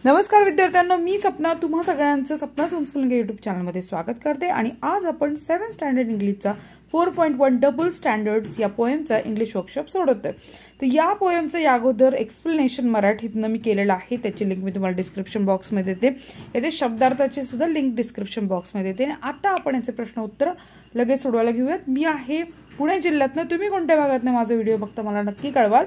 नमस्कार विद्यार्थ्यांनो, मी सपना तुम्हा सगळ्यांचं सपनाच होमस्कूलिंग यूट्यूब चॅनलमध्ये स्वागत करते आणि आज आपण 7th स्टँडर्ड इंग्लिशचा 4.1 डबल स्टँडर्ड्स या पोएमचा इंग्लिश वर्कशॉप सोडवतोय। तर या पोएमचं या अगोदर एक्सप्लेनेशन मराठीतनं मी केलेलं आहे, त्याची लिंक मी तुम्हाला डिस्क्रिप्शन बॉक्समध्ये देते। याचे शब्दार्थाची सुद्धा लिंक डिस्क्रिप्शन बॉक्समध्ये देते। आता आपण याचे प्रश्न उत्तर लगेच सोडवायला घेऊयात। मी आहे पुणे जिल्ह्यातनं, तुम्ही कोणत्या भागातनं माझा व्हिडिओ बघता मला नक्की कळवाल।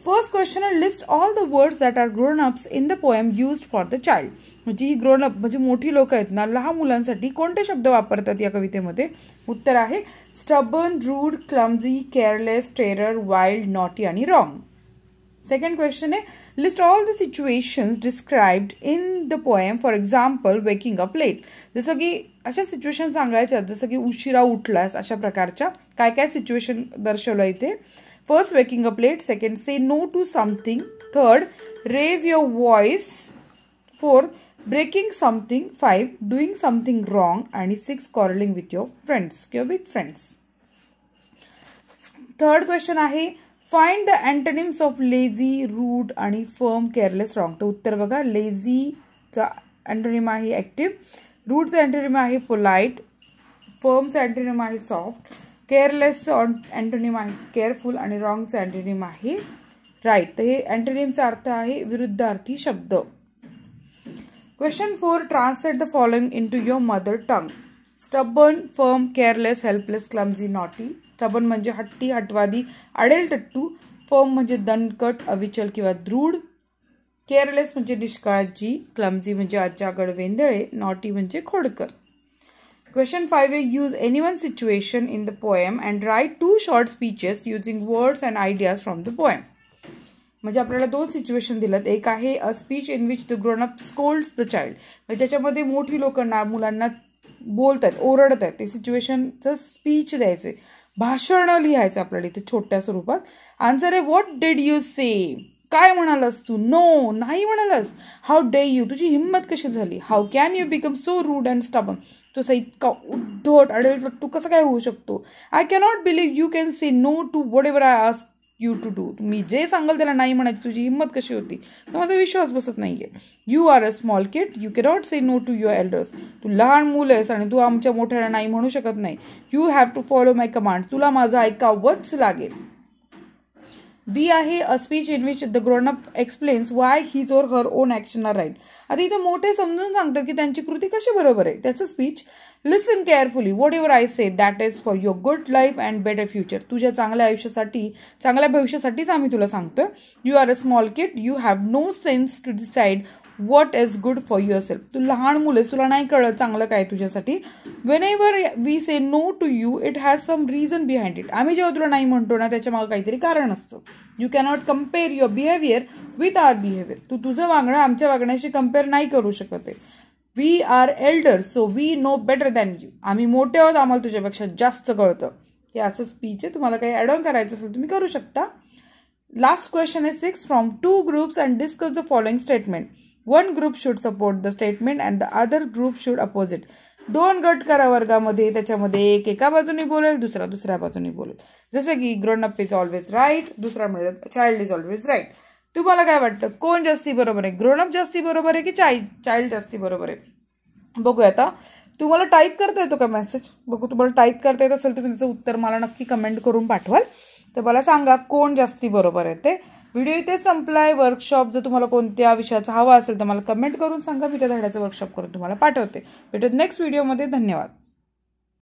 First question is list all the words that are grown-ups in the poem used for the child. म्हणजे grown-up म्हणजे मोठी लोक आहेत ना, लहान मुलांसाठी कोणते शब्द वापरतात या कवितेमध्ये? उत्तर आहे stubborn, rude, clumsy, careless, terror, wild, naughty आणि wrong. Second question आहे list all the situations described in the poem. For example, waking up late. जसं की अशा सिच्युएशन सांगायच्या जसं की उशिरा उठलास, अशा प्रकारच्या काय काय सिच्युएशन दर्शवलं इथे। First, waking up late. Second, say no to something. Third, raise your voice. Fourth, breaking something. 5, doing something wrong. And 6, quarreling with your friends. With friends. Third question आहे find the antonyms of lazy, rude आणि firm, careless, wrong. तर उत्तर बघा, lazy चा antonym आहे active, rude चा antonym आहे polite, firm चा antonym आहे soft, केअरलेस अँटोनिम आहे केअरफुल आणि रॉंग चा अँटोनिम आहे राईट। तर हे अँटोनिमचा अर्थ आहे विरुद्धार्थी शब्द। Question 4, translate the following into your mother tongue. Stubborn, firm, careless, helpless, clumsy, naughty. Stubborn म्हणजे हट्टी, हटवादी, अडेलटट्टू। फर्म म्हणजे दणकट, अविचल किंवा दृढ। केअरलेस म्हणजे निष्काळजी, क्लमझी म्हणजे अजागड, वेंधळे, नॉटी म्हणजे खोडकर। Question 5 is use any one situation in the poem and write 2 short speeches using words and ideas from the poem. म्हणजे आपल्याला 2 सिच्युएशन दिलेत। एक आहे a speech in which the grown up Scholz the child, म्हणजे ज्याच्यामध्ये मोठी लोकांना मुलांना बोलतात, ओरडतात, ते सिच्युएशनचं स्पीच द्यायचे, भाषण लिहायचं आपल्याला इथे छोट्या स्वरूपात। आन्सर आहे व्हॉट डिड यू से, काय म्हणालस तू? नो, नाही म्हणालस। हाऊ डे यू, तुझी हिंमत कशी झाली? How can you become so rude and stubborn, तो इतका उद्धट अडेल तू कसं काय होऊ शकतो? I cannot believe you can say no to whatever I ask you to do, मी जे सांगाल त्याला नाही म्हणायची तुझी हिंमत कशी होती? तर माझा विश्वास बसत नाहीये। You are a small kid, you cannot say no to your elders, तू लहान मूल आहेस आणि तू आमच्या मोठ्याला नाही म्हणू शकत नाही। You have to follow my command, तुला माझं ऐकावंच लागेल। बी आहे a speech in which the grown up explains why his or her own action are right. आता इथे मोठे समजून सांगतात की त्यांची कृती कशी बरोबर आहे, त्याचं speech. Listen carefully, whatever I say that is for your good life and better future, तुझ्या चांगल्या आयुष्यासाठी, चांगल्या भविष्यासाठीच आम्ही तुला सांगतोय। You are a small kid, you have no sense to decide what is good for your self, तू लहान मुलं आहेस, तुला नाही कळलं चांगलं काय तुझ्यासाठी। Whenever we say no to you it has some reason behind it, आम्ही जेव्हा तुला नाही म्हणतो ना त्याच्या मागे काहीतरी कारण असतं। You cannot compare your behaviour with our behaviour, तू तुझं वागणं आमच्या वागण्याशी कम्पेअर नाही करू शकत आहे। We are elders so we know better than you, आम्ही मोठे आहोत, आम्हाला तुझ्यापेक्षा जास्त कळतं। हे असं स्पीच आहे, तुम्हाला काही ॲड ऑन करायचं असेल तुम्ही करू शकता। लास्ट क्वेश्चन आहे 6, from 2 groups and discuss the following statement. 1 group should support the statement and the other group should oppose it. 2 गट करा वर्गामध्ये, त्याच्यामध्ये एक एका बाजूने बोलेल, दुसरा दुसऱ्या बाजूने बोलेल। जसं की grown up is always right, दुसरा म्हणजे चाइल्ड इज ऑलवेज राईट। तुम्हाला काय वाटतं, कोण जास्ती बरोबर आहे? ग्रोन अप जास्ती बरोबर आहे की चाइल्ड जास्ती बरोबर आहे? बघूया आता। तुम्हाला टाईप करता येतो का मेसेज? बघू, तुम्हाला टाईप करता येत असेल तर तुमचं उत्तर मला नक्की कमेंट करून पाठवाल। तर मला सांगा कोण जास्ती बरोबर आहे ते। व्हिडिओ इथे संपलाय। वर्कशॉप जर तुम्हाला कोणत्या विषयाचा हवा असेल तर मला कमेंट करून सांगा, मी त्या धड्याचं वर्कशॉप करून तुम्हाला पाठवते। भेटूत नेक्स्ट व्हिडिओमध्ये, धन्यवाद।